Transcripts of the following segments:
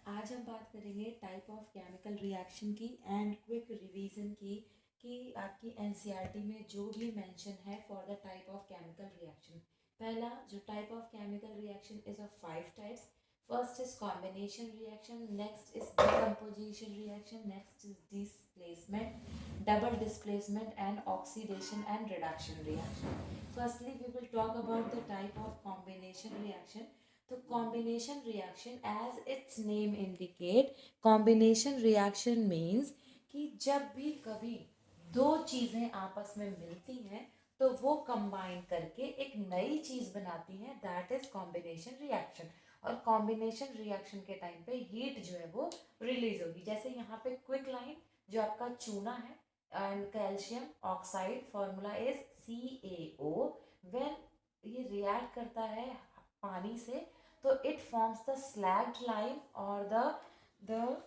आज हम बात करेंगे टाइप ऑफ केमिकल रिएक्शन की एंड क्विक रिवीजन की कि आपकी एनसीईआरटी में जो भी मेंशन है for the type of chemical reaction. पहला जो type of chemical reaction is of 5 types. First is combination reaction, next is decomposition reaction, next is displacement, double displacement and oxidation and reduction reaction. Firstly we will talk about the type of combination reaction. तो combination reaction as it's name indicate, combination reaction means कि जब भी कभी दो चीज़ें आपस में मिलती हैं तो वो कंबाइन करके एक नई चीज़ बनाती हैं, दैट इज कॉम्बिनेशन रिएक्शन। और कॉम्बिनेशन रिएक्शन के टाइम पे हीट जो है वो रिलीज होगी। जैसे यहाँ पे क्विक लाइन जो आपका चूना है and calcium oxide, formula is CaO। When ये रिएक्ट करता है पानी से तो it forms the slagged lime और द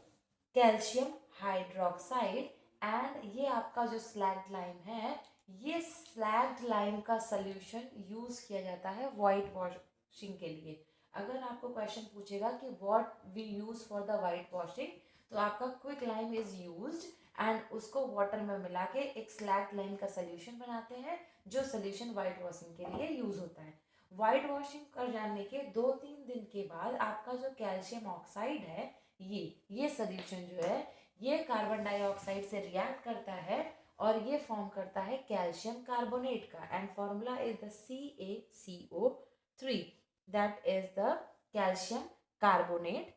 कैल्शियम हाइड्रोक्साइड। एंड ये आपका जो स्लैग्ड लाइम है, ये स्लैग्ड लाइम का सोल्यूशन यूज किया जाता है वाइट वॉशिंग के लिए। अगर आपको क्वेश्चन पूछेगा कि what we use for the white washing, तो आपका quick lime is used and उसको वाटर में मिला के एक स्लैग्ड लाइम का सोल्यूशन बनाते हैं, जो सोल्यूशन वाइट वॉशिंग के लिए यूज होता है। वाइट वॉशिंग कर जाने के 2-3 दिन के बाद आपका जो कैल्शियम ऑक्साइड है, ये सोल्यूशन जो है ये कार्बन डाइऑक्साइड से रिएक्ट करता है और ये फॉर्म करता है कैल्शियम कार्बोनेट का। And formula is the CaCO3, that is the calcium carbonate.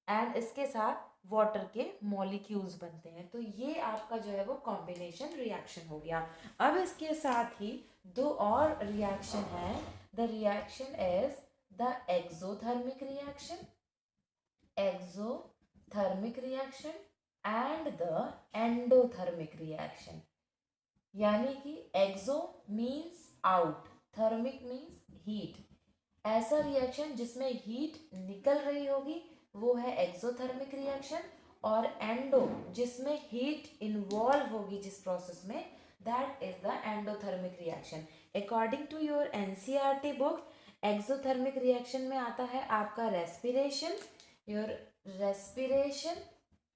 And इसके साथ वाटर के मॉलिक्यूल्स बनते हैं। तो ये आपका जो है वो कॉम्बिनेशन रिएक्शन हो गया। अब इसके साथ ही दो और रिएक्शन है। The reaction is the exothermic reaction and the endothermic reaction. यानी कि exo means out, thermic means heat. ऐसा रिएक्शन जिसमें हीट निकल रही होगी वो है एक्सोथर्मिक रिएक्शन। और एंडो जिसमें हीट इन्वॉल्व होगी जिस प्रोसेस में, that is the endothermic reaction. According to your NCERT book, exothermic reaction में आता है आपका respiration. Your respiration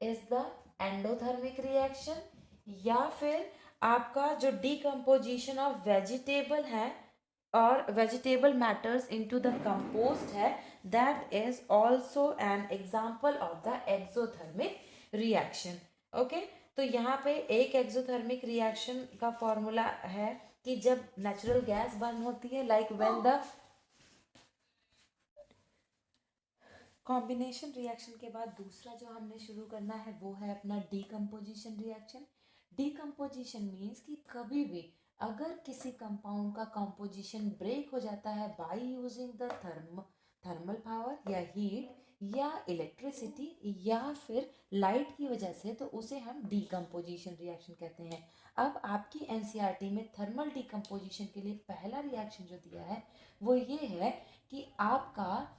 is the endothermic reaction. या फिर आपका जो डिकम्पोजिशन ऑफ वेजिटेबल है और vegetable matters into the compost है, that is also an example of the exothermic reaction. Okay, तो यहाँ पे एक एक्सोथर्मिक रिएक्शन का फॉर्मूला है कि जब नेचुरल गैस बर्न होती है, like when the combination reaction के बाद दूसरा जो हमने शुरू करना है वो है अपना डीकम्पोजिशन रिएक्शन। डीकम्पोजिशन मीन्स कि कभी भी अगर किसी कंपाउंड का कंपोजिशन ब्रेक हो जाता है bye using the thermal power या हीट या इलेक्ट्रिसिटी या फिर लाइट की वजह से, तो उसे हम डीकम्पोजिशन रिएक्शन कहते हैं। अब आपकी एनसीईआरटी में थर्मल डीकम्पोजिशन के लिए पहला रिएक्शन जो दिया है वो ये है कि आपका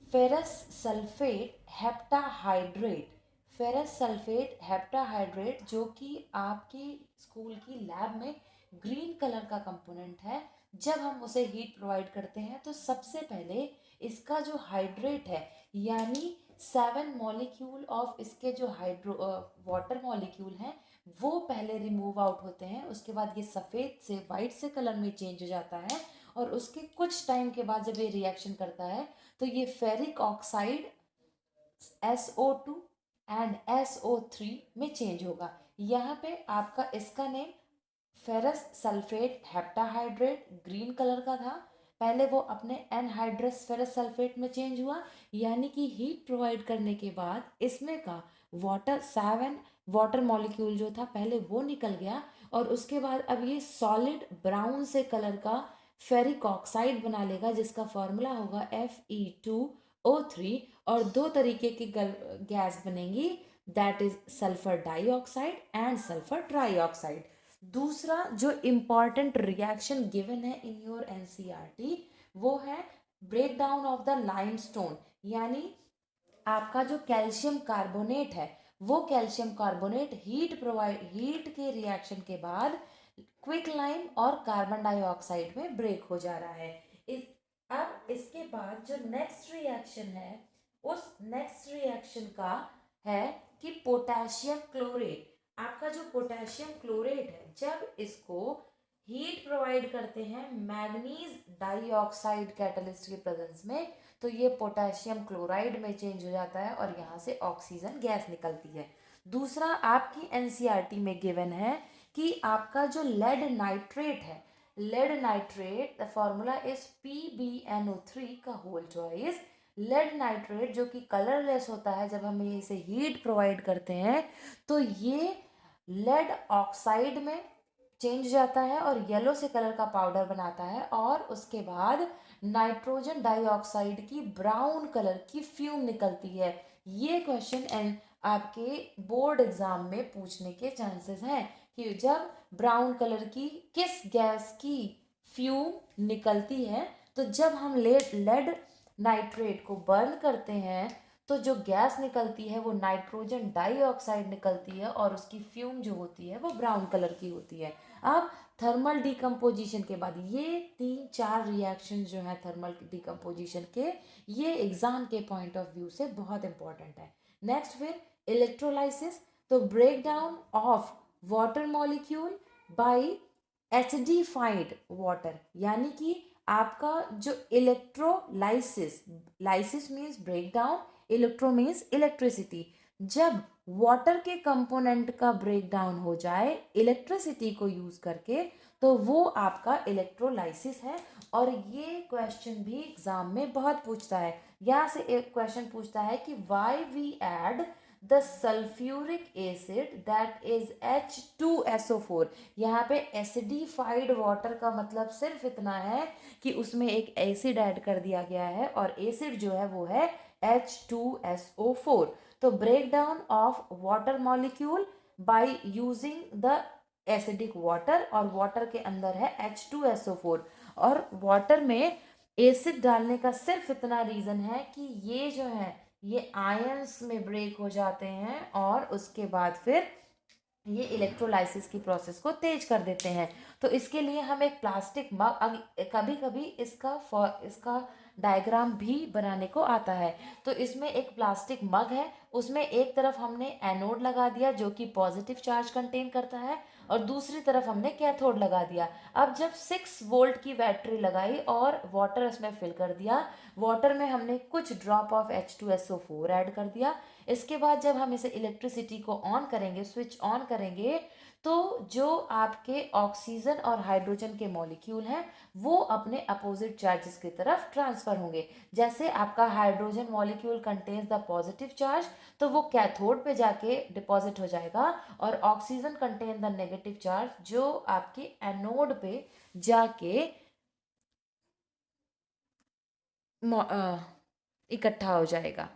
ferrous sulphate heptahydrate, ferrous sulphate heptahydrate जो कि आपकी स्कूल की लैब में ग्रीन कलर का कंपोनेंट है, जब हम उसे हीट प्रोवाइड करते हैं तो सबसे पहले इसका जो हाइड्रेट है, यानी 7 मॉलिक्यूल ऑफ इसके जो हाइड्रो वाटर मॉलिक्यूल हैं वो पहले रिमूव आउट होते हैं। उसके बाद ये सफ़ेद से वाइट से कलर में चेंज हो जाता है और उसके कुछ टाइम के बाद जब ये रिएक्शन करता है तो ये ferric oxide SO2 and SO3 में चेंज होगा। यहाँ पे आपका इसका name ferrous sulphate heptahydrate green colour का था, पहले वो अपने एनहाइड्रस फेरस सल्फेट में चेंज हुआ, यानी कि हीट प्रोवाइड करने के बाद इसमें का वाटर 7 वाटर मॉलिक्यूल जो था पहले वो निकल गया और उसके बाद अब ये सॉलिड ब्राउन से कलर का फेरिक ऑक्साइड बना लेगा जिसका फॉर्मूला होगा Fe2O3। और दो तरीके की गैस बनेंगी, that is sulphur dioxide and sulphur trioxide. दूसरा जो इम्पॉर्टेंट रिएक्शन गिवन है इन योर एनसीईआरटी वो है break down of the limestone. यानी आपका जो कैल्शियम कार्बोनेट है वो कैल्शियम कार्बोनेट हीट के रिएक्शन के बाद क्विक लाइम और कार्बन डाइऑक्साइड में ब्रेक हो जा रहा है। अब इसके बाद जो नेक्स्ट रिएक्शन है उस नेक्स्ट रिएक्शन का है कि पोटेशियम क्लोरेट, आपका जो पोटेशियम क्लोरेट है जब इसको हीट प्रोवाइड करते हैं मैग्नीज डाइऑक्साइड कैटलिस्ट के प्रेजेंस में, तो ये पोटेशियम क्लोराइड में चेंज हो जाता है और यहाँ से ऑक्सीजन गैस निकलती है। दूसरा आपकी एनसीईआरटी में गिवन है कि आपका जो लेड नाइट्रेट है, lead nitrate the formula is PbNO3 का होल चॉइस। लेड नाइट्रेट जो कि कलरलेस होता है जब हम इसे हीट प्रोवाइड करते हैं तो ये लेड ऑक्साइड में चेंज जाता है और येलो से कलर का पाउडर बनाता है और उसके बाद नाइट्रोजन डाइऑक्साइड की ब्राउन कलर की फ्यूम निकलती है। ये क्वेश्चन आपके बोर्ड एग्जाम में पूछने के चांसेस हैं कि जब ब्राउन कलर की किस गैस की फ्यूम निकलती है, तो जब हम लेड नाइट्रेट को बर्न करते हैं तो जो गैस निकलती है वो नाइट्रोजन डाइऑक्साइड निकलती है और उसकी फ्यूम जो होती है वो ब्राउन कलर की होती है। अब थर्मल डिकम्पोजिशन के बाद ये 3-4 रिएक्शन जो है थर्मल डिकम्पोजिशन के, ये एग्जाम के पॉइंट ऑफ व्यू से बहुत इंपॉर्टेंट है। नेक्स्ट फिर इलेक्ट्रोलाइसिस, तो break down of water molecule by acidified water, यानी कि आपका जो electrolysis, lysis means break down, electro means electricity, जब वाटर के कंपोनेंट का ब्रेक डाउन हो जाए इलेक्ट्रिसिटी को यूज करके तो वो आपका इलेक्ट्रोलाइसिस है। और ये क्वेश्चन भी एग्जाम में बहुत पूछता है। यहाँ से एक क्वेश्चन पूछता है कि why we add the sulphuric acid that is H2SO4। यहाँ पे एसिडिफाइड वाटर का मतलब सिर्फ इतना है कि उसमें एक एसिड ऐड कर दिया गया है और एसिड जो है वो है H2SO4। तो break down of water molecule by using the acidic water, और वाटर के अंदर है H2SO4 और वाटर में एसिड डालने का सिर्फ इतना रीज़न है कि ये जो है ये आयंस में ब्रेक हो जाते हैं और उसके बाद फिर ये इलेक्ट्रोलाइसिस की प्रोसेस को तेज कर देते हैं। तो इसके लिए हम एक प्लास्टिक मग, कभी कभी इसका डायग्राम भी बनाने को आता है। तो इसमें एक प्लास्टिक मग है, उसमें एक तरफ हमने एनोड लगा दिया जो कि पॉजिटिव चार्ज कंटेन करता है और दूसरी तरफ हमने कैथोड लगा दिया। अब जब 6 वोल्ट की बैटरी लगाई और वाटर इसमें फिल कर दिया, वाटर में हमने कुछ ड्रॉप ऑफ H2SO4 ऐड कर दिया। इसके बाद जब हम इसे इलेक्ट्रिसिटी को ऑन करेंगे, स्विच ऑन करेंगे, तो जो आपके ऑक्सीजन और हाइड्रोजन के मॉलिक्यूल हैं वो अपने अपोजिट चार्जेस की तरफ ट्रांसफर होंगे। जैसे आपका hydrogen molecule contains the positive charge तो वो कैथोड पे जाके डिपॉजिट हो जाएगा और oxygen contain the negative charge जो आपके एनोड पे जाके इकट्ठा हो जाएगा।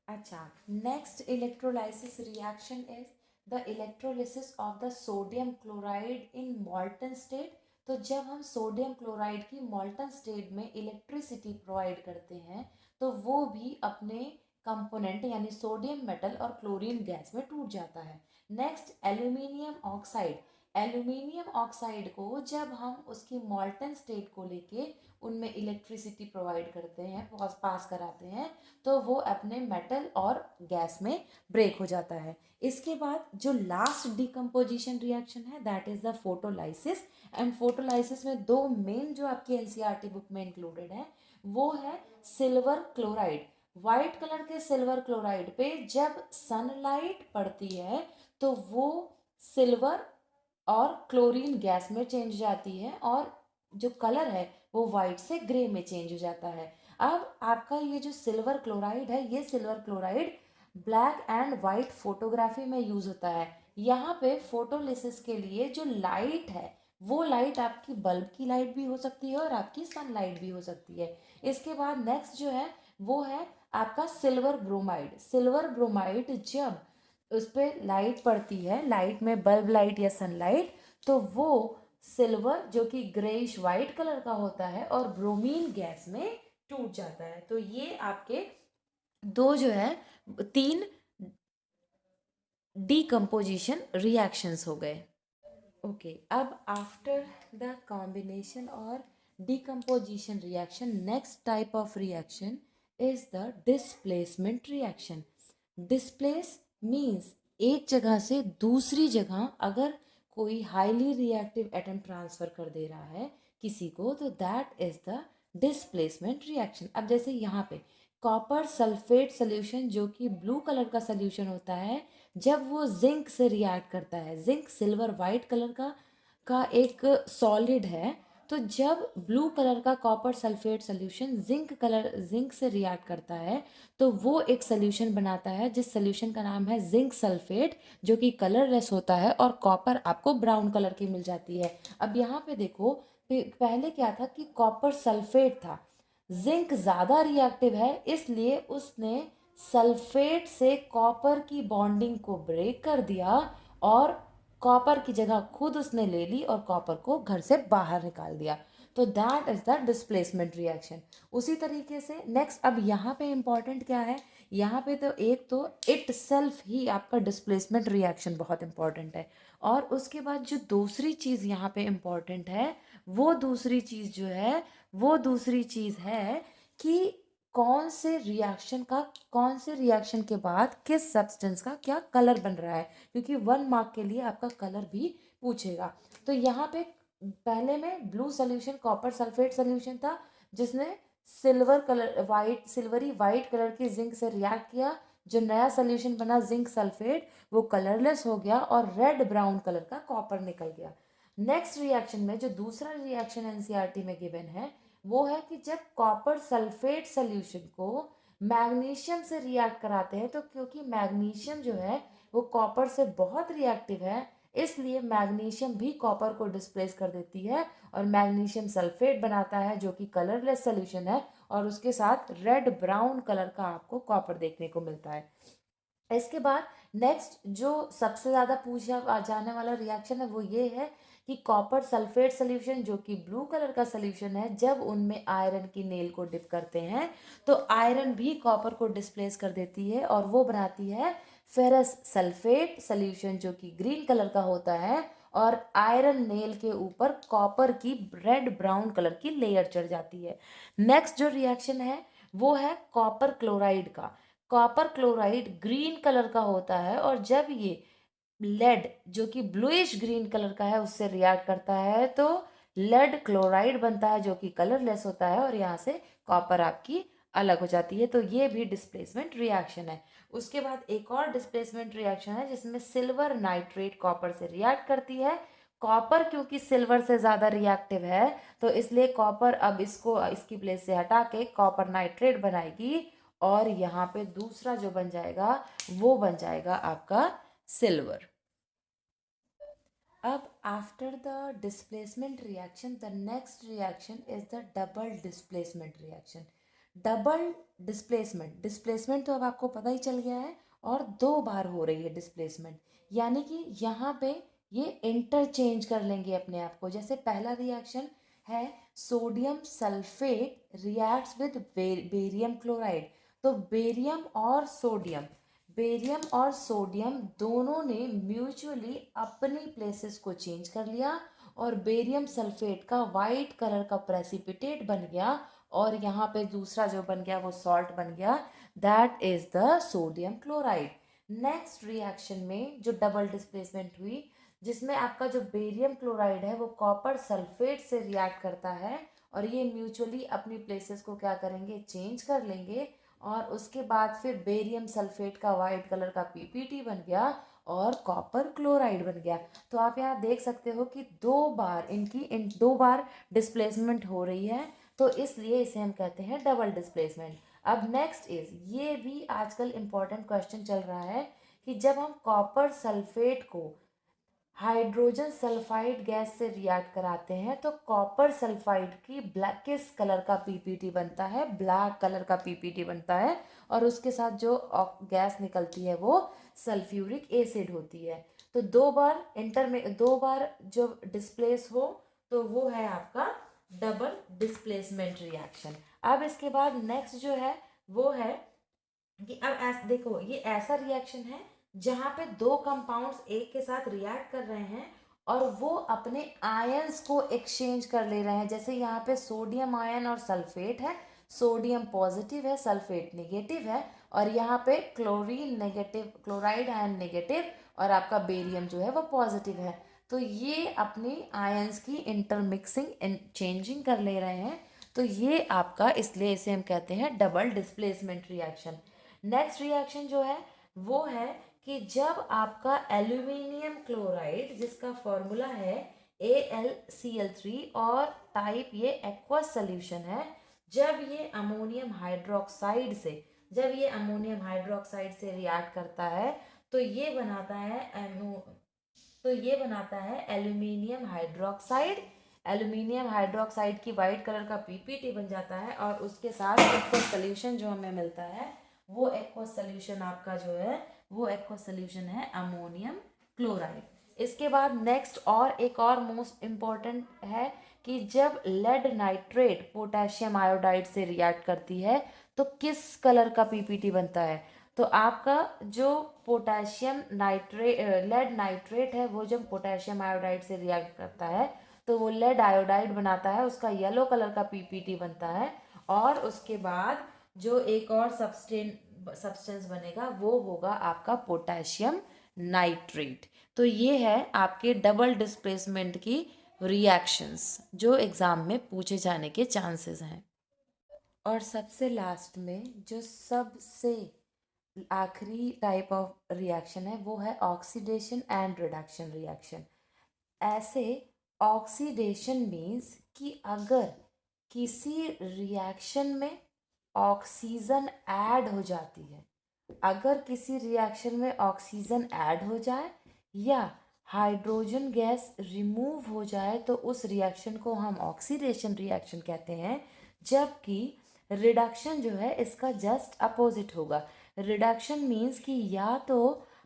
अच्छा, next electrolysis reaction is the electrolysis of the sodium chloride in मॉल्टन state. तो जब हम सोडियम क्लोराइड की मॉल्टन स्टेट में इलेक्ट्रिसिटी प्रोवाइड करते हैं तो वो भी अपने कंपोनेंट यानी सोडियम मेटल और क्लोरीन गैस में टूट जाता है। Next aluminium oxide, aluminium oxide को जब हम उसकी मॉल्टन स्टेट को लेके उनमें इलेक्ट्रिसिटी प्रोवाइड करते हैं, पास कराते हैं, तो वो अपने मेटल और गैस में ब्रेक हो जाता है। इसके बाद जो लास्ट डिकम्पोजिशन रिएक्शन है that is the photolysis. And photolysis में दो मेन जो आपकी एनसीईआरटी बुक में इंक्लूडेड है वो है सिल्वर क्लोराइड। वाइट कलर के सिल्वर क्लोराइड पे जब सनलाइट पड़ती है तो वो सिल्वर और क्लोरीन गैस में चेंज जाती है और जो कलर है वो वाइट से ग्रे में चेंज हो जाता है। अब आपका ये जो सिल्वर क्लोराइड है, ये silver chloride black and white photography में यूज होता है। यहाँ पे फोटोलिसिस के लिए जो लाइट है वो लाइट आपकी बल्ब की लाइट भी हो सकती है और आपकी सनलाइट भी हो सकती है। इसके बाद नेक्स्ट जो है वो है आपका सिल्वर ब्रोमाइड। सिल्वर ब्रोमाइड जब उस पर लाइट पड़ती है, लाइट में बल्ब लाइट या सनलाइट, तो वो सिल्वर जो कि ग्रेइश वाइट कलर का होता है और ब्रोमीन गैस में टूट जाता है। तो ये आपके दो जो है 3 डीकम्पोजिशन रिएक्शंस हो गए। ओके, अब आफ्टर द कॉम्बिनेशन और decomposition reaction. Next type of reaction is the displacement reaction. Displace means एक जगह से दूसरी जगह अगर कोई हाईली रिएक्टिव एटम ट्रांसफर कर दे रहा है किसी को, तो that is the displacement reaction. अब जैसे यहाँ पे कॉपर सल्फेट सोल्यूशन जो कि ब्लू कलर का सोल्यूशन होता है, जब वो जिंक से रिएक्ट करता है, जिंक सिल्वर वाइट कलर का एक सॉलिड है, तो जब ब्लू कलर का कॉपर सल्फेट सोल्यूशन जिंक से रिएक्ट करता है तो वो एक सोल्यूशन बनाता है जिस सोल्यूशन का नाम है जिंक सल्फेट, जो कि कलरलेस होता है और कॉपर आपको ब्राउन कलर की मिल जाती है. अब यहाँ पे देखो, पहले क्या था कि कॉपर सल्फेट था, जिंक ज़्यादा रिएक्टिव है इसलिए उसने सल्फेट से कॉपर की बॉन्डिंग को ब्रेक कर दिया और कॉपर की जगह खुद उसने ले ली और कॉपर को घर से बाहर निकाल दिया. तो that is the displacement reaction. उसी तरीके से नेक्स्ट, अब यहाँ पे इम्पॉर्टेंट क्या है, यहाँ पे तो एक तो इट सेल्फ ही आपका डिस्प्लेसमेंट रिएक्शन बहुत इंपॉर्टेंट है, और उसके बाद जो दूसरी चीज़ यहाँ पे इम्पॉर्टेंट है, वो दूसरी चीज़ जो है वो दूसरी चीज़ है कि कौन से रिएक्शन के बाद किस सब्सटेंस का क्या कलर बन रहा है, क्योंकि 1 मार्क के लिए आपका कलर भी पूछेगा. तो यहाँ पे पहले में blue solution copper sulphate solution था जिसने सिल्वरी वाइट कलर की जिंक से रिएक्ट किया. जो नया सोल्यूशन बना जिंक सल्फेट वो कलरलेस हो गया और रेड ब्राउन कलर का कॉपर निकल गया. नेक्स्ट रिएक्शन में जो दूसरा रिएक्शन एनसीईआरटी में गिवन है वो है कि जब कॉपर सल्फेट सोल्यूशन को मैग्नीशियम से रिएक्ट कराते हैं, तो क्योंकि मैग्नीशियम जो है वो कॉपर से बहुत रिएक्टिव है इसलिए मैग्नीशियम भी कॉपर को डिस्प्लेस कर देती है और मैग्नीशियम सल्फेट बनाता है जो कि कलरलेस सोल्यूशन है, और उसके साथ रेड ब्राउन कलर का आपको कॉपर देखने को मिलता है. इसके बाद नेक्स्ट जो सबसे ज़्यादा पूछा जाने वाला रिएक्शन है वो ये है कि कॉपर सल्फेट सोल्यूशन जो कि ब्लू कलर का सोल्यूशन है, जब उनमें आयरन की नेल को डिप करते हैं तो आयरन भी कॉपर को डिस्प्लेस कर देती है और वो बनाती है फेरस सल्फेट सोल्यूशन जो कि ग्रीन कलर का होता है, और आयरन नेल के ऊपर कॉपर की रेड ब्राउन कलर की लेयर चढ़ जाती है. नेक्स्ट जो रिएक्शन है वो है कॉपर क्लोराइड का. कॉपर क्लोराइड ग्रीन कलर का होता है और जब ये लेड जो कि ब्लूइश ग्रीन कलर का है उससे रिएक्ट करता है तो लेड क्लोराइड बनता है जो कि कलरलेस होता है और यहाँ से कॉपर आपकी अलग हो जाती है. तो ये भी डिस्प्लेसमेंट रिएक्शन है. उसके बाद एक और डिस्प्लेसमेंट रिएक्शन है जिसमें सिल्वर नाइट्रेट कॉपर से रिएक्ट करती है. कॉपर क्योंकि सिल्वर से ज़्यादा रिएक्टिव है तो इसलिए कॉपर अब इसकी प्लेस से हटा के कॉपर नाइट्रेट बनाएगी और यहाँ पे दूसरा जो बन जाएगा वो बन जाएगा आपका सिल्वर. अब after the displacement reaction the next reaction is the double displacement reaction. Double displacement तो अब आपको पता ही चल गया है, और 2 बार हो रही है डिस्प्लेसमेंट, यानी कि यहाँ पे ये इंटरचेंज कर लेंगे अपने आप को. जैसे पहला रिएक्शन है sodium sulphate reacts with barium chloride. तो बेरियम और सोडियम दोनों ने म्यूचुअली अपनी प्लेसेस को चेंज कर लिया और बेरियम सल्फेट का वाइट कलर का प्रेसिपिटेट बन गया और यहाँ पे दूसरा जो बन गया वो सॉल्ट बन गया, that is the sodium chloride. Next reaction में जो डबल डिस्प्लेसमेंट हुई जिसमें आपका जो बेरियम क्लोराइड है वो कॉपर सल्फेट से रिएक्ट करता है और ये म्यूचुअली अपनी प्लेसेस को क्या करेंगे, चेंज कर लेंगे, और उसके बाद फिर बेरियम सल्फेट का वाइट कलर का पीपीटी बन गया और कॉपर क्लोराइड बन गया. तो आप यहाँ देख सकते हो कि 2 बार डिस्प्लेसमेंट हो रही है, तो इसलिए इसे हम कहते हैं डबल डिस्प्लेसमेंट. अब नेक्स्ट ये भी आजकल इम्पोर्टेंट क्वेश्चन चल रहा है कि जब हम कॉपर सल्फेट को हाइड्रोजन सल्फाइड गैस से रिएक्ट कराते हैं तो कॉपर सल्फाइड की ब्लैक किस कलर का पीपीटी बनता है, ब्लैक कलर का पीपीटी बनता है, और उसके साथ जो गैस निकलती है वो सल्फ्यूरिक एसिड होती है. तो 2 बार जो डिस्प्लेस हो तो वो है आपका डबल डिस्प्लेसमेंट रिएक्शन. अब इसके बाद नेक्स्ट जो है वो है कि अब देखो ये ऐसा रिएक्शन है जहाँ पे 2 कंपाउंड्स एक के साथ रिएक्ट कर रहे हैं और वो अपने आयंस को एक्सचेंज कर ले रहे हैं। जैसे यहाँ पे सोडियम आयन और सल्फेट है, सोडियम पॉजिटिव है, सल्फेट नेगेटिव है, और यहाँ पे chlorine negative, chloride ion negative, और आपका बेरियम जो है वो पॉजिटिव है। तो ये अपनी आयंस की इंटरमिक्सिंग चेंजिंग कर ले रहे हैं। तो ये आपका, इसलिए इसे हम कहते हैं double displacement reaction. Next reaction जो है वो है कि जब आपका एल्यूमिनियम क्लोराइड, जिसका फॉर्मूला है AlCl3 और टाइप ये एक्वस सोल्यूशन है, जब ये अमोनियम हाइड्रोक्साइड से रिएक्ट करता है तो ये बनाता है एल्यूमिनियम हाइड्रोक्साइड। एल्यूमिनियम हाइड्रोक्साइड की वाइट कलर का पीपीटी बन जाता है, और उसके साथ एक्वस सोल्यूशन जो हमें मिलता है वो एक्वस सोल्यूशन आपका जो है वो एक्वस सोल्यूशन है अमोनियम क्लोराइड। इसके बाद नेक्स्ट और एक और मोस्ट इम्पॉर्टेंट है कि जब लेड नाइट्रेट पोटेशियम आयोडाइड से रिएक्ट करती है तो किस कलर का पीपीटी बनता है। तो आपका जो पोटेशियम नाइट्रेट, लेड नाइट्रेट है, वो जब पोटेशियम आयोडाइड से रिएक्ट करता है तो वो लेड आयोडाइड बनाता है, उसका येलो कलर का पीपीटी बनता है। और उसके बाद जो एक और सब्सटेंस बनेगा वो होगा आपका पोटेशियम नाइट्रेट। तो ये है आपके डबल डिस्प्लेसमेंट की रिएक्शंस जो एग्ज़ाम में पूछे जाने के चांसेस हैं। और सबसे लास्ट में जो सबसे आखिरी टाइप ऑफ रिएक्शन है वो है ऑक्सीडेशन एंड रिडक्शन रिएक्शन। ऐसे ऑक्सीडेशन मीन्स कि अगर किसी रिएक्शन में ऑक्सीजन ऐड हो जाती है, अगर किसी रिएक्शन में ऑक्सीजन ऐड हो जाए या हाइड्रोजन गैस रिमूव हो जाए तो उस रिएक्शन को हम ऑक्सीडेशन रिएक्शन कहते हैं। जबकि रिडक्शन जो है इसका जस्ट अपोजिट होगा। रिडक्शन मीन्स कि या तो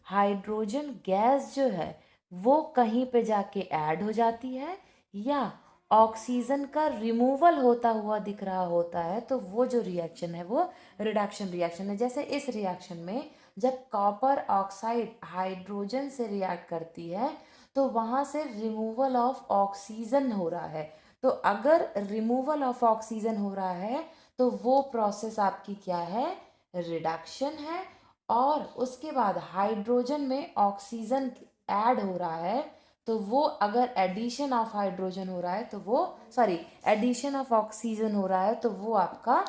हाइड्रोजन गैस जो है वो कहीं पे जाके ऐड हो जाती है या ऑक्सीजन का रिमूवल होता हुआ दिख रहा होता है, तो वो जो रिएक्शन है वो रिडक्शन रिएक्शन है। जैसे इस रिएक्शन में जब कॉपर ऑक्साइड हाइड्रोजन से रिएक्ट करती है तो वहाँ से रिमूवल ऑफ ऑक्सीजन हो रहा है। तो अगर रिमूवल ऑफ ऑक्सीजन हो रहा है तो वो प्रोसेस आपकी क्या है, रिडक्शन है। और उसके बाद हाइड्रोजन में ऑक्सीजन ऐड हो रहा है तो वो, अगर एडिशन ऑफ हाइड्रोजन हो रहा है तो वो, सॉरी, एडिशन ऑफ ऑक्सीजन हो रहा है तो वो आपका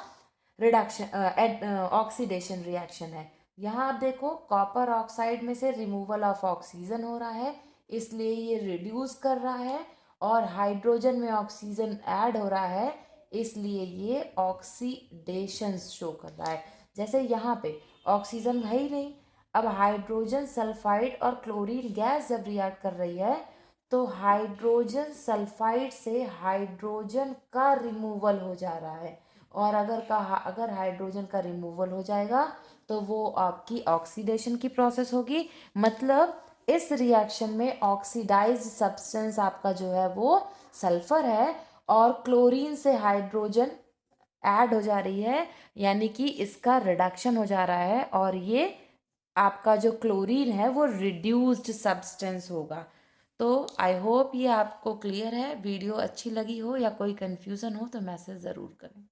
रिडक्शन ऑक्सीडेशन रिएक्शन है। यहाँ आप देखो कॉपर ऑक्साइड में से रिमूवल ऑफ ऑक्सीजन हो रहा है इसलिए ये रिड्यूस कर रहा है, और हाइड्रोजन में ऑक्सीजन ऐड हो रहा है इसलिए ये ऑक्सीडेशन शो कर रहा है। जैसे यहाँ पे ऑक्सीजन है ही नहीं, अब हाइड्रोजन सल्फाइड और क्लोरीन गैस जब रिएक्ट कर रही है तो हाइड्रोजन सल्फाइड से हाइड्रोजन का रिमूवल हो जा रहा है, और अगर हाइड्रोजन का रिमूवल हो जाएगा तो वो आपकी ऑक्सीडेशन की प्रोसेस होगी। मतलब इस रिएक्शन में ऑक्सीडाइज्ड सब्सटेंस आपका जो है वो सल्फर है, और क्लोरीन से हाइड्रोजन ऐड हो जा रही है, यानी कि इसका रिडक्शन हो जा रहा है, और ये आपका जो क्लोरीन है वो रिड्यूस्ड सब्सटेंस होगा। तो आई होप ये आपको क्लियर है। वीडियो अच्छी लगी हो या कोई कन्फ्यूज़न हो तो मैसेज ज़रूर करें।